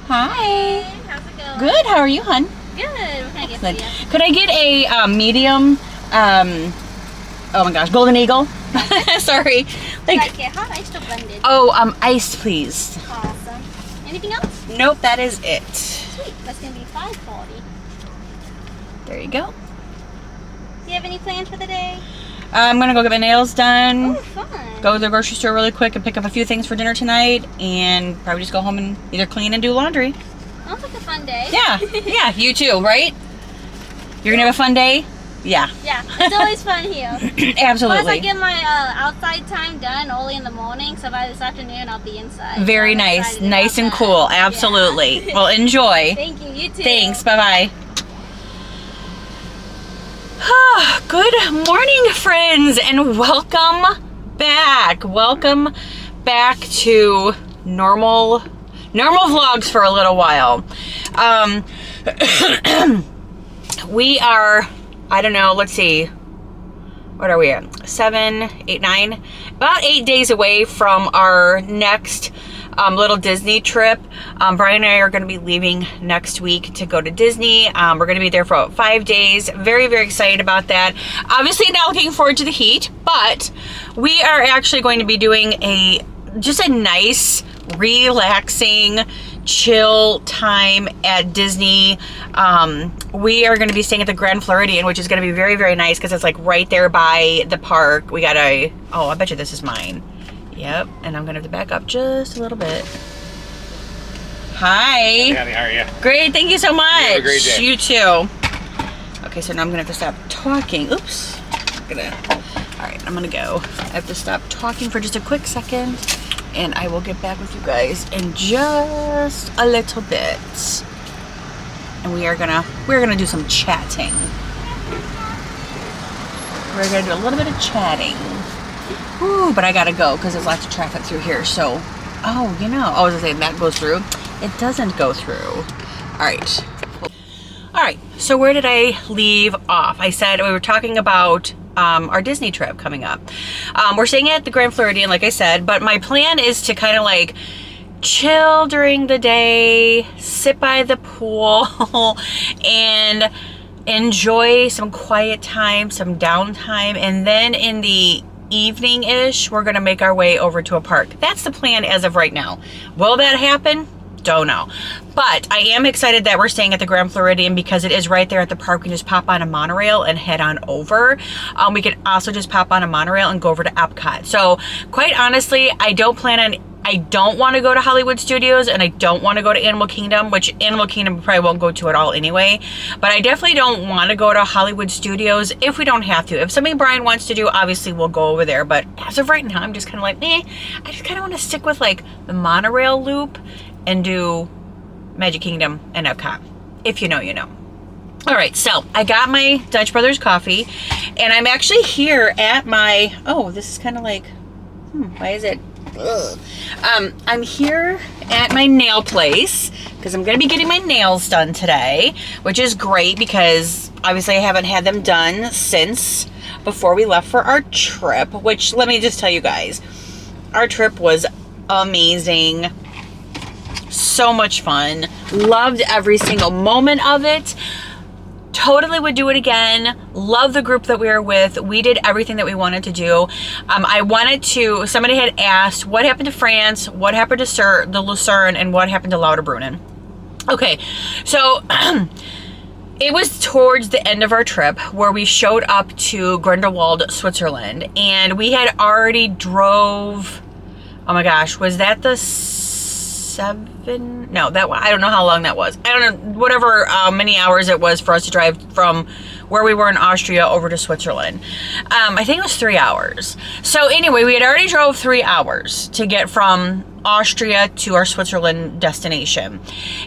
Hi. How's it going? Good. How are you, hon? Good. What can I get for you? Could I get a medium? Oh my gosh, Golden Eagle. Sorry. Like it hot, iced, or blended? Oh, iced, please. Awesome. Anything else? Nope, that is it. Sweet. That's gonna be $5.40. There you go. Do you have any plans for the day? I'm gonna go get my nails done. Oh, fun. Go to the grocery store really quick and pick up a few things for dinner tonight, and probably just go home and either clean and do laundry. Sounds like a fun day. Yeah, yeah, you too, right? You're gonna have a fun day? Yeah. Yeah, it's always fun here. Absolutely. Plus, I get my outside time done early in the morning, so by this afternoon I'll be inside. Very so nice, nice and cool. Absolutely. Yeah. Well, enjoy. Thank you. You too. Thanks. Bye-bye. Good morning, friends, and welcome back. Welcome back to normal vlogs for a little while. We are, I don't know, let's see, what are we at? 7, 8, 9, about 8 days away from our next little Disney trip. Brian and I are going to be leaving next week to go to Disney. We're going to be there for about 5 days. Very, very excited about that. Obviously not looking forward to the heat, but we are actually going to be doing just a nice, relaxing, chill time at Disney. We are going to be staying at the Grand Floridian, which is going to be very, very nice because it's like right there by the park. We got I bet you this is mine. Yep, and I'm gonna have to back up just a little bit. Hi. Hey, honey, how are you? Great, thank you so much. You have a great day. You too. Okay, so now I'm gonna have to stop talking. Oops. Alright, I'm gonna go. I have to stop talking for just a quick second, and I will get back with you guys in just a little bit. And we're gonna do some chatting. We're gonna do a little bit of chatting. Ooh, but I gotta go because there's lots of traffic through here. So, I was gonna say that goes through. It doesn't go through. All right. So where did I leave off? I said we were talking about our Disney trip coming up. We're staying at the Grand Floridian, like I said, but my plan is to kind of like chill during the day, sit by the pool, and enjoy some quiet time, some downtime, and then in the evening-ish, we're gonna make our way over to a park. That's the plan as of right now. Will that happen? Don't know. But I am excited that we're staying at the Grand Floridian because it is right there at the park. We can just pop on a monorail and head on over. We can also just pop on a monorail and go over to Epcot. So quite honestly, I don't want to go to Hollywood Studios, and I don't want to go to Animal Kingdom, which Animal Kingdom probably won't go to at all anyway. But I definitely don't want to go to Hollywood Studios if we don't have to. If something Brian wants to do, obviously we'll go over there. But as of right now, I'm just kind of like, I just kind of want to stick with like the monorail loop and do Magic Kingdom and Epcot. If you know, you know. All right, so I got my Dutch Brothers coffee, and I'm actually here at my, this is kind of like, why is it? Ugh. I'm here at my nail place because I'm going to be getting my nails done today, which is great because obviously I haven't had them done since before we left for our trip, which let me just tell you guys, our trip was amazing. So much fun. Loved every single moment of it. Totally would do it again. Love the group that we were with. We did everything that we wanted to do. Somebody had asked, what happened to France? What happened to the Lucerne? And what happened to Lauterbrunnen? Okay, so it was towards the end of our trip where we showed up to Grindelwald, Switzerland. And we had already drove, oh my gosh, was that the 7? No, I don't know how long that was. I don't know, whatever many hours it was for us to drive from where we were in Austria over to Switzerland. I think it was 3 hours. So anyway, we had already drove 3 hours to get from Austria to our Switzerland destination.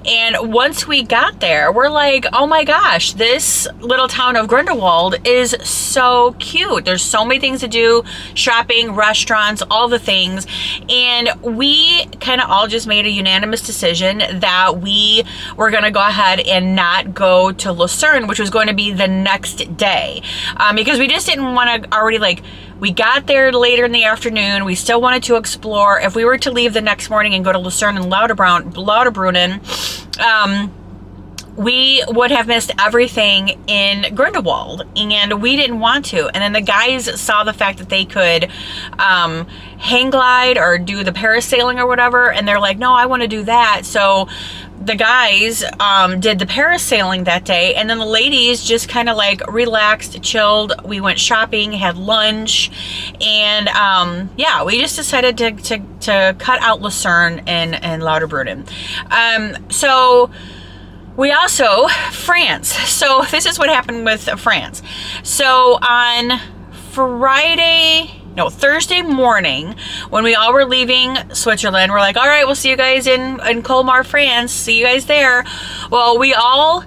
And once we got there, we're like, oh my gosh, this little town of Grindelwald is so cute. There's so many things to do, shopping, restaurants, all the things. And we kind of all just made a unanimous decision that we were going to go ahead and not go to Lucerne, which was going to be the next day. Because we just didn't want to already We got there later in the afternoon. We still wanted to explore. If we were to leave the next morning and go to Lucerne and Lauterbrunnen, we would have missed everything in Grindelwald, and we didn't want to. And then the guys saw the fact that they could hang glide or do the parasailing or whatever, and they're like, no, I want to do that. So the guys did the parasailing that day, and then the ladies just kind of like relaxed, chilled. We went shopping, had lunch, and yeah, we just decided to cut out Lucerne and Lauterbrunnen. So we also, France. So this is what happened with France. So on Thursday morning, when we all were leaving Switzerland, we're like, all right, we'll see you guys in Colmar, France. See you guys there. Well, we all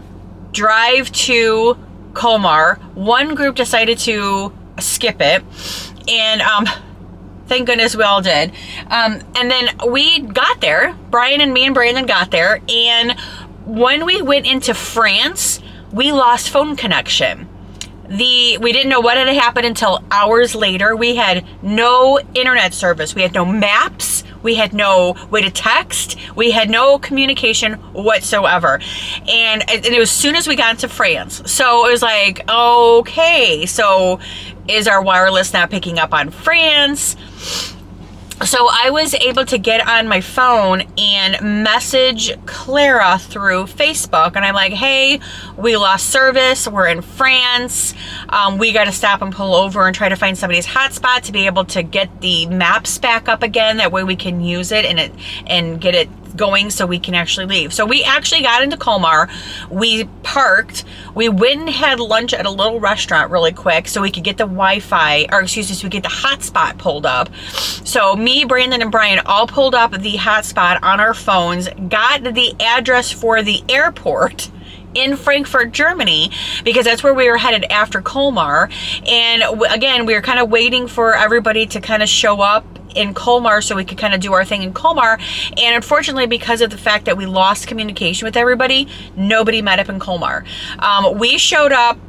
drive to Colmar. One group decided to skip it, and thank goodness we all did. And then we got there. Brian and me and Brandon got there, and when we went into France, we lost phone connection. We didn't know what had happened until hours later. We had no internet service. We had no maps. We had no way to text. We had no communication whatsoever. And it was as soon as we got into France. So it was like, okay, so is our wireless not picking up on France? So I was able to get on my phone and message Clara through Facebook. And I'm like, hey, we lost service. We're in France. We got to stop and pull over and try to find somebody's hotspot to be able to get the maps back up again. That way we can use it and get it going so we can actually leave. So we actually got into Colmar. We parked. We went and had lunch at a little restaurant really quick so we could get the Wi-Fi, or excuse me, so we could get the hotspot pulled up. So me, Brandon, and Brian all pulled up the hotspot on our phones, got the address for the airport in Frankfurt, Germany, because that's where we were headed after Colmar. And again, we were kind of waiting for everybody to kind of show up in Colmar so we could kind of do our thing in Colmar. And unfortunately, because of the fact that we lost communication with everybody, nobody met up in Colmar. We showed up,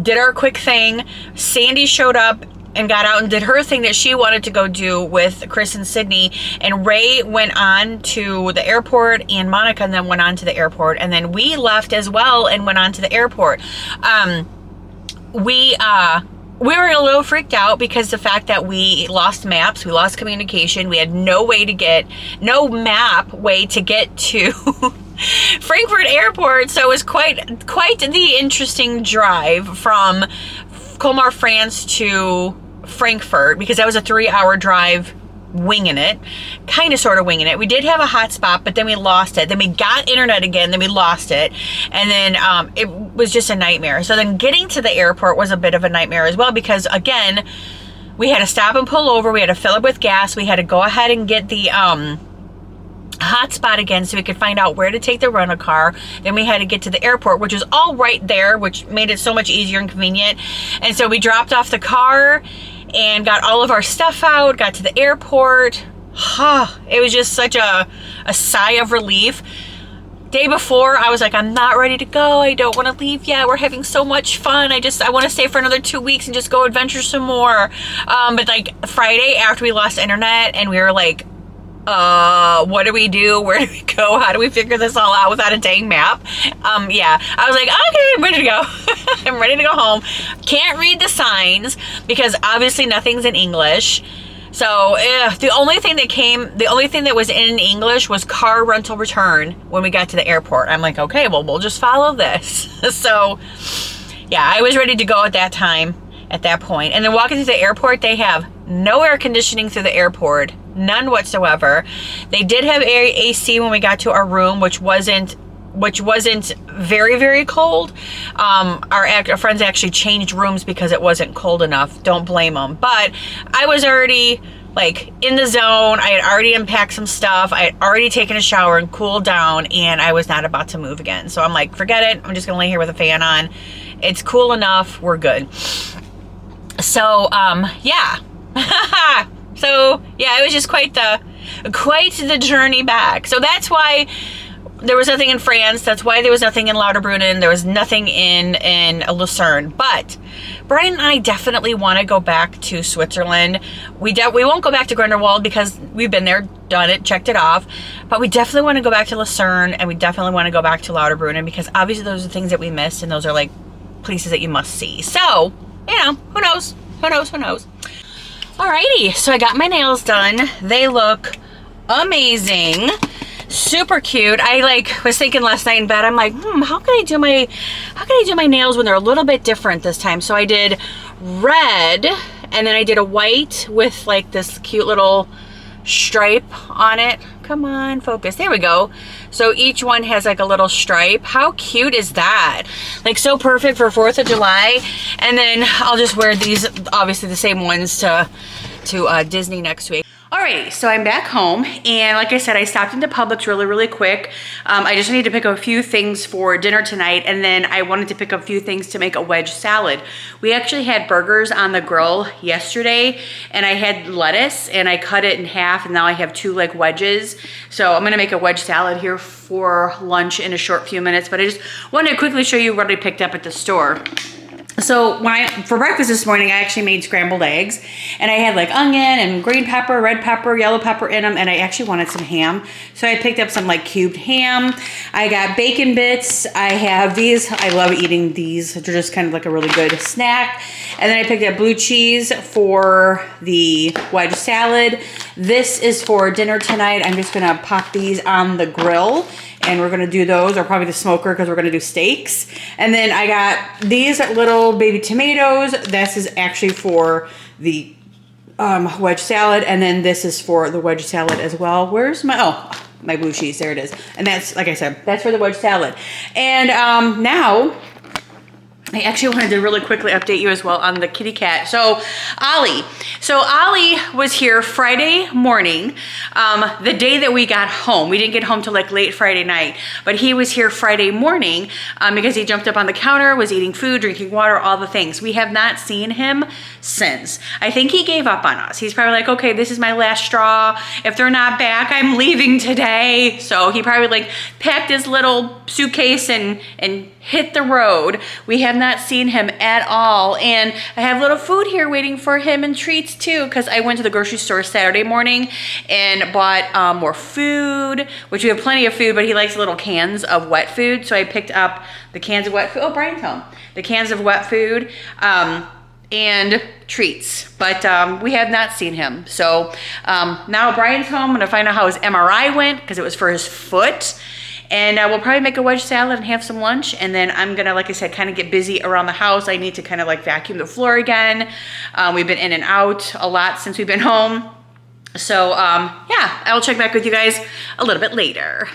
did our quick thing. Sandy showed up and got out and did her thing that she wanted to go do with Chris and Sydney. And Ray went on to the airport, and Monica and then went on to the airport. And then we left as well and went on to the airport. We were a little freaked out because the fact that we lost maps, we lost communication, we had no map way to get to Frankfurt Airport. So it was quite the interesting drive from Colmar, France to Frankfurt, because that was a 3-hour drive, winging it, kind of sort of winging it. We did have a hotspot, but then we lost it. Then we got internet again, then we lost it. And then it was just a nightmare. So then getting to the airport was a bit of a nightmare as well, because again, we had to stop and pull over. We had to fill up with gas. We had to go ahead and get the hotspot again so we could find out where to take the rental car. Then we had to get to the airport, which was all right there, which made it so much easier and convenient. And so we dropped off the car and got all of our stuff out, got to the airport. It was just such a sigh of relief. Day before, I was like, I'm not ready to go. I don't want to leave yet. We're having so much fun. I want to stay for another 2 weeks and just go adventure some more. But like Friday, after we lost internet and we were like, what do we do? Where do we go? How do we figure this all out without a dang map? Yeah, I was like, okay, I'm ready to go. I'm ready to go home. Can't read the signs because obviously nothing's in English. So the only thing that was in English was car rental return when we got to the airport. I'm like, okay, well, we'll just follow this. So yeah, I was ready to go at that time, at that point. And then walking through the airport, they have no air conditioning through the airport, none whatsoever. They did have AC when we got to our room, which wasn't very, very cold. Our friends actually changed rooms because it wasn't cold enough. Don't blame them. But I was already like in the zone. I had already unpacked some stuff. I had already taken a shower and cooled down, and I was not about to move again. So I'm like, forget it. I'm just gonna lay here with a fan on. It's cool enough. We're good. So yeah. So yeah, it was just quite the journey back. So that's why there was nothing in France. That's why there was nothing in Lauterbrunnen. There was nothing in Lucerne. But Brian and I definitely want to go back to Switzerland. We won't go back to Grindelwald because we've been there, done it, checked it off. But we definitely want to go back to Lucerne, and we definitely want to go back to Lauterbrunnen because obviously those are things that we missed, and those are like places that you must see. So, you know, who knows? Who knows? Who knows? Alrighty, so I got my nails done. They look amazing. Super cute. I like was thinking last night in bed, I'm like, how can I do my nails when they're a little bit different this time? So I did red, and then I did a white with like this cute little stripe on it. Come on, focus. There we go. So each one has like a little stripe. How cute is that? Like so perfect for 4th of July. And then I'll just wear these, obviously the same ones to Disney next week. Alrighty, so I'm back home, and like I said, I stopped into Publix really quick. I just need to pick up a few things for dinner tonight, and then I wanted to pick up a few things to make a wedge salad. We actually had burgers on the grill yesterday, and I had lettuce, and I cut it in half, and now I have 2 like wedges. So I'm gonna make a wedge salad here for lunch in a short few minutes, but I just wanted to quickly show you what I picked up at the store. So for breakfast this morning, I actually made scrambled eggs, and I had like onion and green pepper, red pepper, yellow pepper in them, and I actually wanted some ham. So I picked up some like cubed ham. I got bacon bits. I have these. I love eating these. They're just kind of like a really good snack. And then I picked up blue cheese for the wedge salad. This is for dinner tonight. I'm just gonna pop these on the grill, and we're gonna do those, or probably the smoker, because we're gonna do steaks. And then I got these little baby tomatoes. This is actually for the wedge salad, and then this is for the wedge salad as well. Where's my blue cheese? There it is. And that's, like I said, that's for the wedge salad. And now I actually wanted to really quickly update you as well on the kitty cat. So Ollie was here Friday morning, the day that we got home. We didn't get home till like late Friday night, but he was here Friday morning because he jumped up on the counter, was eating food, drinking water, all the things. We have not seen him since. I think he gave up on us. He's probably like, okay, this is my last straw. If they're not back, I'm leaving today. So he probably like packed his little suitcase and hit the road. We have not seen him at all, and I have little food here waiting for him and treats too, because I went to the grocery store Saturday morning and bought more food, which we have plenty of food, but he likes little cans of wet food, so I picked up the cans of wet food. Oh, Brian's home. The cans of wet food and treats, but we have not seen him. So now Brian's home. I'm gonna find out how his MRI went, because it was for his foot. And we'll probably make a wedge salad and have some lunch. And then I'm gonna, like I said, kind of get busy around the house. I need to kind of like vacuum the floor again. We've been in and out a lot since we've been home. So yeah, I'll check back with you guys a little bit later.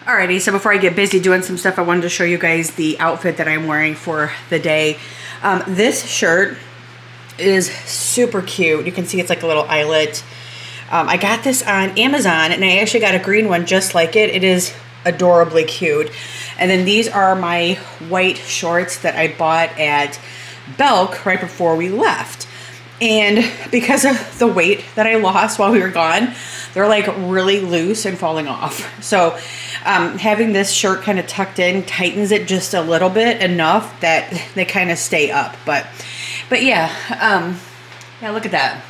Alrighty, so before I get busy doing some stuff, I wanted to show you guys the outfit that I'm wearing for the day. This shirt is super cute. You can see it's like a little eyelet. I got this on Amazon, and I actually got a green one just like it. It is adorably cute. And then these are my white shorts that I bought at Belk right before we left. And because of the weight that I lost while we were gone, they're like really loose and falling off. So having this shirt kind of tucked in tightens it just a little bit, enough that they kind of stay up. But yeah, yeah, look at that.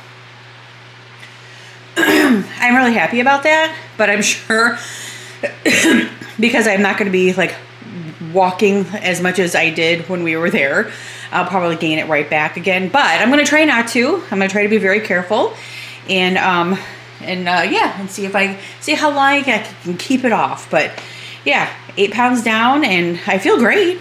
I'm really happy about that, but I'm sure because I'm not going to be like walking as much as I did when we were there, I'll probably gain it right back again. But I'm going to try not to. I'm going to try to be very careful, and yeah, and see how long I can keep it off. But yeah, 8 pounds down, and I feel great.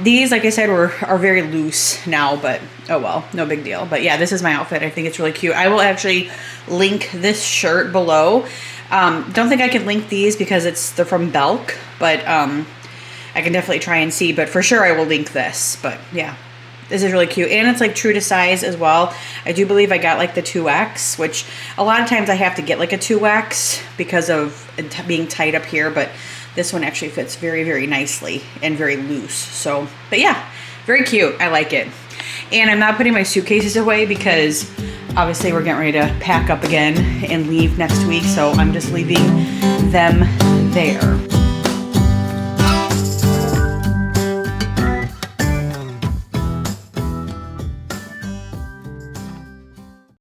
These, like I said, are very loose now, but oh well, no big deal. But yeah, this is my outfit. I think it's really cute. I will actually link this shirt below. Don't think I can link these because they're from Belk, but I can definitely try and see. But for sure, I will link this. But yeah, this is really cute, and it's like true to size as well. I do believe I got like the 2X, which a lot of times I have to get like a 2X because of being tight up here, but this one actually fits very, very nicely and very loose. So, but yeah, very cute. I like it. And I'm not putting my suitcases away because obviously we're getting ready to pack up again and leave next week. So I'm just leaving them there.